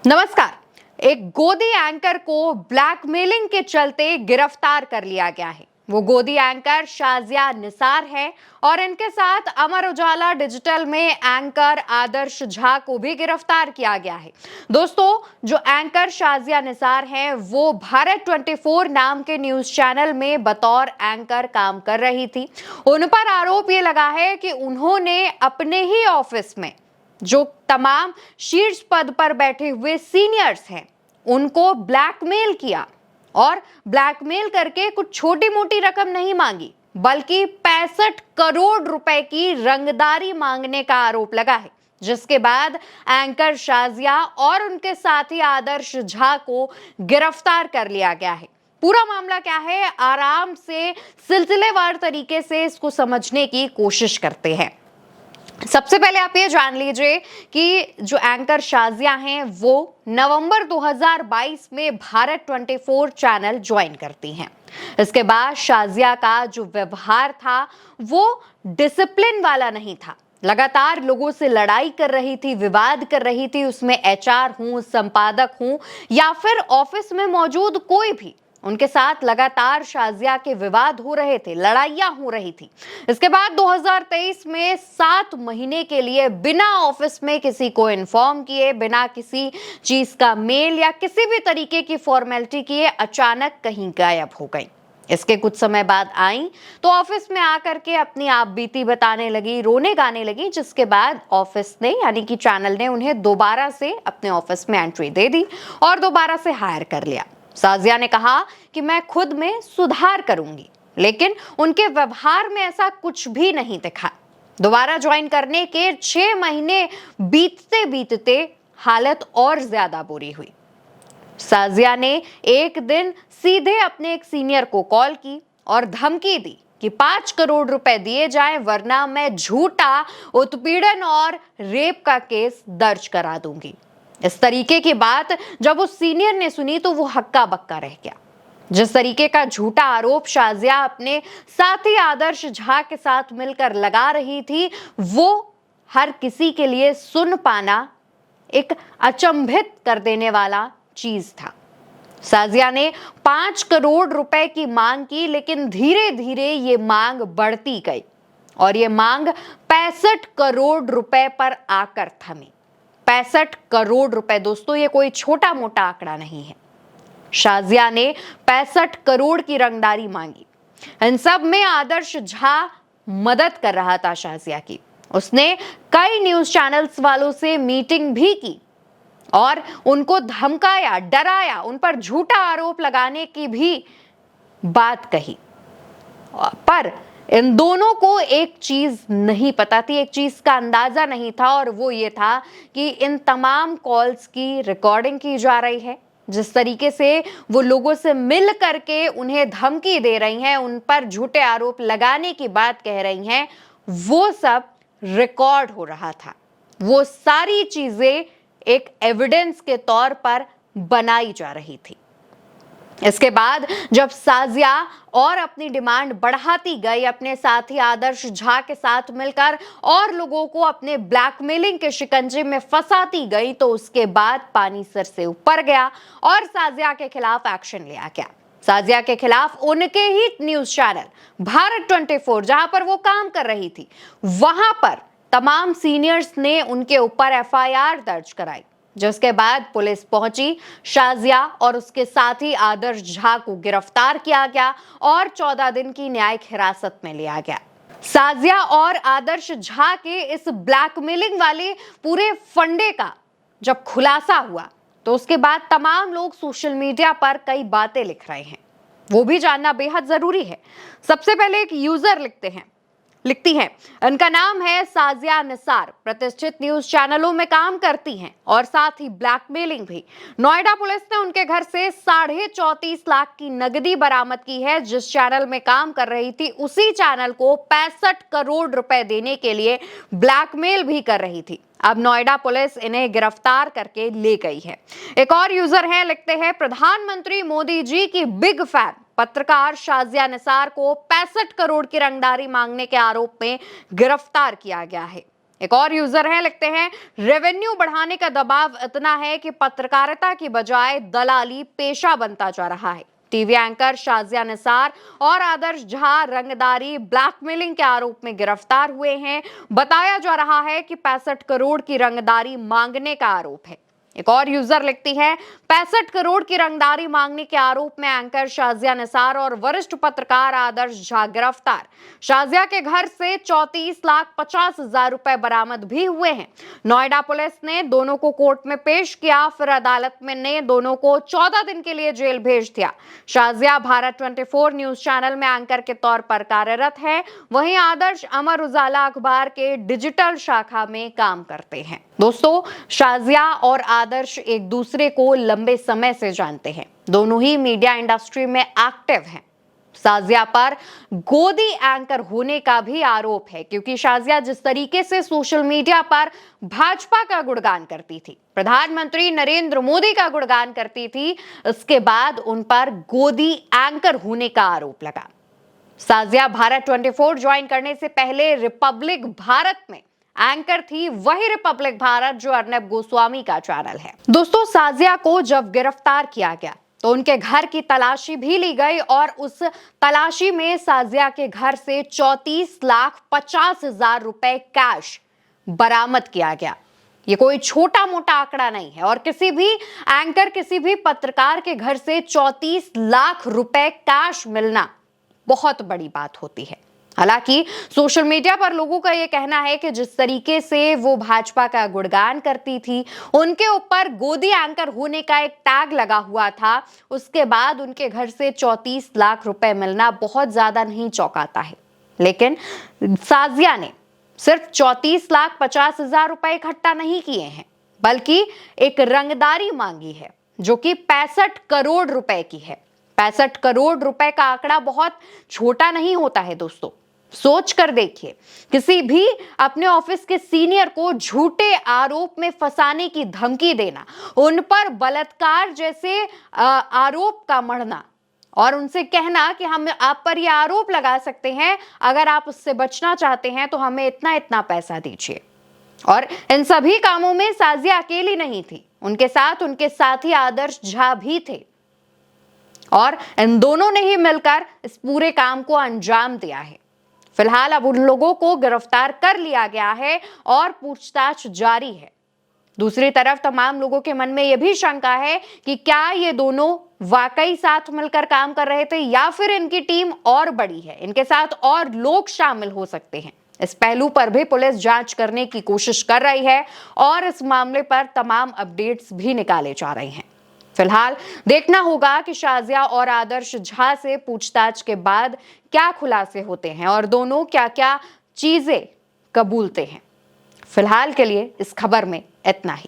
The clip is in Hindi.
नमस्कार। एक गोदी एंकर को ब्लैकमेलिंग के चलते गिरफ्तार कर लिया गया है। वो गोदी एंकर शाजिया निसार है और इनके साथ अमर उजाला डिजिटल में एंकर आदर्श झा को भी गिरफ्तार किया गया है। दोस्तों, जो एंकर शाजिया निसार हैं, वो भारत 24 नाम के न्यूज चैनल में बतौर एंकर काम कर रही थी। उन पर आरोप ये लगा है कि उन्होंने अपने ही ऑफिस में जो तमाम शीर्ष पद पर बैठे हुए सीनियर्स हैं, उनको ब्लैकमेल किया और ब्लैकमेल करके कुछ छोटी मोटी रकम नहीं मांगी, बल्कि 65 करोड़ रुपए की रंगदारी मांगने का आरोप लगा है। जिसके बाद एंकर शाजिया और उनके साथी आदर्श झा को गिरफ्तार कर लिया गया है। पूरा मामला क्या है, आराम से सिलसिलेवार तरीके से इसको समझने की कोशिश करते हैं। सबसे पहले आप ये जान लीजिए कि जो एंकर शाजिया हैं, वो नवंबर 2022 में भारत 24 चैनल ज्वाइन करती हैं। इसके बाद शाजिया का जो व्यवहार था वो डिसिप्लिन वाला नहीं था। लगातार लोगों से लड़ाई कर रही थी, विवाद कर रही थी, उसमें एचआर हूं, संपादक हूं या फिर ऑफिस में मौजूद कोई भी, उनके साथ लगातार शाजिया के विवाद हो रहे थे, लड़ाइयां हो रही थी। इसके बाद 2023 में 7 महीने के लिए बिना ऑफिस में किसी को इन्फॉर्म किए, बिना किसी चीज का मेल या किसी भी तरीके की फॉर्मेलिटी किए अचानक कहीं गायब हो गई। इसके कुछ समय बाद आई तो ऑफिस में आकर के अपनी आप बीती बताने लगी, रोने गाने लगी, जिसके बाद ऑफिस ने यानी कि चैनल ने उन्हें दोबारा से अपने ऑफिस में एंट्री दे दी और दोबारा से हायर कर लिया। शाजिया ने कहा कि मैं खुद में सुधार करूंगी, लेकिन उनके व्यवहार में ऐसा कुछ भी नहीं दिखा। दोबारा ज्वाइन करने के 6 महीने बीतते बीतते हालत और ज्यादा बुरी हुई। शाजिया ने एक दिन सीधे अपने एक सीनियर को कॉल की और धमकी दी कि 5 करोड़ रुपए दिए जाएं, वरना मैं झूठा उत्पीड़न और रेप का केस दर्ज करा दूंगी। इस तरीके की बात जब उस सीनियर ने सुनी तो वो हक्का बक्का रह गया। जिस तरीके का झूठा आरोप शाजिया अपने साथी आदर्श झा के साथ मिलकर लगा रही थी, वो हर किसी के लिए सुन पाना एक अचंभित कर देने वाला चीज था। शाजिया ने 5 करोड़ रुपए की मांग की, लेकिन धीरे धीरे ये मांग बढ़ती गई और ये मांग 65 करोड़ रुपए पर आकर थमी। 65 करोड़ रुपए दोस्तों, ये कोई छोटा मोटा आंकड़ा नहीं है। शाजिया ने 65 करोड़ की रंगदारी मांगी। इन सब में आदर्श झा मदद कर रहा था शाजिया की। उसने कई न्यूज चैनल्स वालों से मीटिंग भी की और उनको धमकाया, डराया, उन पर झूठा आरोप लगाने की भी बात कही। पर इन दोनों को एक चीज नहीं पता थी, एक चीज का अंदाजा नहीं था, और वो ये था कि इन तमाम कॉल्स की रिकॉर्डिंग की जा रही है। जिस तरीके से वो लोगों से मिल करके उन्हें धमकी दे रही हैं, उन पर झूठे आरोप लगाने की बात कह रही हैं, वो सब रिकॉर्ड हो रहा था। वो सारी चीजें एक एविडेंस के तौर पर बनाई जा रही थी। इसके बाद जब शाजिया और अपनी डिमांड बढ़ाती गई, अपने साथी आदर्श झा के साथ मिलकर और लोगों को अपने ब्लैकमेलिंग के शिकंजे में फंसाती गई, तो उसके बाद पानी सर से ऊपर गया और शाजिया के खिलाफ एक्शन लिया गया। शाजिया के खिलाफ उनके ही न्यूज चैनल भारत 24 जहां पर वो काम कर रही थी, वहां पर तमाम सीनियर्स ने उनके ऊपर एफआईआर दर्ज कराई। जिसके बाद पुलिस पहुंची, शाजिया और उसके साथी आदर्श झा को गिरफ्तार किया गया और 14 दिन की न्यायिक हिरासत में लिया गया। शाजिया और आदर्श झा के इस ब्लैकमेलिंग वाले पूरे फंडे का जब खुलासा हुआ, तो उसके बाद तमाम लोग सोशल मीडिया पर कई बातें लिख रहे हैं। वो भी जानना बेहद जरूरी है। सबसे पहले एक यूजर लिखती हैं, इनका नाम है शाजिया निसार, प्रतिष्ठित न्यूज चैनलों में काम करती हैं और साथ ही ब्लैकमेलिंग भी। नोएडा पुलिस ने उनके घर से 34.5 लाख की नकदी बरामद की है। जिस चैनल में काम कर रही थी, उसी चैनल को 65 करोड़ रुपए देने के लिए ब्लैकमेल भी कर रही थी। अब नोएडा पुलिस इन्हें गिरफ्तार करके ले गई है। एक और यूजर है, लिखते हैं, प्रधानमंत्री मोदी जी की बिग फैन पत्रकार शाजिया निसार को 65 करोड़ की रंगदारी मांगने के आरोप में गिरफ्तार किया गया है। एक और यूजर है, लिखते हैं, रेवेन्यू बढ़ाने का दबाव इतना है कि पत्रकारिता की बजाय दलाली पेशा बनता जा रहा है। टीवी एंकर शाजिया निसार और आदर्श झा रंगदारी ब्लैकमेलिंग के आरोप में गिरफ्तार हुए हैं। बताया जा रहा है कि 65 करोड़ की रंगदारी मांगने का आरोप है। एक और यूजर लिखती है, 65 करोड़ की रंगदारी मांगने के आरोप में एंकर शाजिया निसार और वरिष्ठ पत्रकार आदर्श झा गिरफ्तार। शाजिया के घर से 34,50,000 रुपए बरामद भी हुए हैं। नोएडा पुलिस ने दोनों को कोर्ट में पेश किया, फिर अदालत में ने दोनों को 14 दिन के लिए जेल भेज दिया। शाजिया भारत 24 न्यूज चैनल में एंकर के तौर पर कार्यरत है, वहीं आदर्श अमर उजाला अखबार के डिजिटल शाखा में काम करते हैं। दोस्तों, शाजिया और आदर्श एक दूसरे को लंबे समय से जानते हैं। दोनों ही मीडिया इंडस्ट्री में एक्टिव हैं। शाजिया पर गोदी एंकर होने का भी आरोप है, क्योंकि शाजिया जिस तरीके से सोशल मीडिया पर भाजपा का गुणगान करती थी, प्रधानमंत्री नरेंद्र मोदी का गुणगान करती थी, उसके बाद उन पर गोदी एंकर होने का आरोप लगा। शाजिया भारत 24 ज्वाइन करने से पहले रिपब्लिक भारत में एंकर थी, वही रिपब्लिक भारत जो अर्नब गोस्वामी का चैनल है। दोस्तों, शाजिया को जब गिरफ्तार किया गया तो उनके घर की तलाशी भी ली गई और उस तलाशी में शाजिया के घर से 34,50,000 रुपए कैश बरामद किया गया। ये कोई छोटा मोटा आंकड़ा नहीं है और किसी भी एंकर, किसी भी पत्रकार के घर से 34 लाख रुपए कैश मिलना बहुत बड़ी बात होती है। हालांकि सोशल मीडिया पर लोगों का यह कहना है कि जिस तरीके से वो भाजपा का गुणगान करती थी, उनके ऊपर गोदी एंकर होने का एक टैग लगा हुआ था, उसके बाद उनके घर से 34 लाख रुपए मिलना बहुत ज्यादा नहीं चौंकाता है। लेकिन शाजिया ने सिर्फ 34,50,000 रुपए इकट्ठा नहीं किए हैं, बल्कि एक रंगदारी मांगी है जो कि 65 करोड़ रुपए की है। 65 करोड़ रुपए का आंकड़ा बहुत छोटा नहीं होता है दोस्तों। सोच कर देखिए, किसी भी अपने ऑफिस के सीनियर को झूठे आरोप में फंसाने की धमकी देना, उन पर बलात्कार जैसे आरोप का मढ़ना और उनसे कहना कि हम आप पर यह आरोप लगा सकते हैं, अगर आप उससे बचना चाहते हैं तो हमें इतना इतना पैसा दीजिए। और इन सभी कामों में शाजिया अकेली नहीं थी, उनके साथ उनके साथी आदर्श झा भी थे और इन दोनों ने ही मिलकर इस पूरे काम को अंजाम दिया है। फिलहाल अब उन लोगों को गिरफ्तार कर लिया गया है और पूछताछ जारी है। दूसरी तरफ तमाम लोगों के मन में यह भी शंका है कि क्या ये दोनों वाकई साथ मिलकर काम कर रहे थे या फिर इनकी टीम और बड़ी है, इनके साथ और लोग शामिल हो सकते हैं। इस पहलू पर भी पुलिस जांच करने की कोशिश कर रही है और इस मामले पर तमाम अपडेट्स भी निकाले जा रहे हैं। फिलहाल देखना होगा कि शाजिया और आदर्श झा से पूछताछ के बाद क्या खुलासे होते हैं और दोनों क्या क्या चीजें कबूलते हैं। फिलहाल के लिए इस खबर में इतना ही।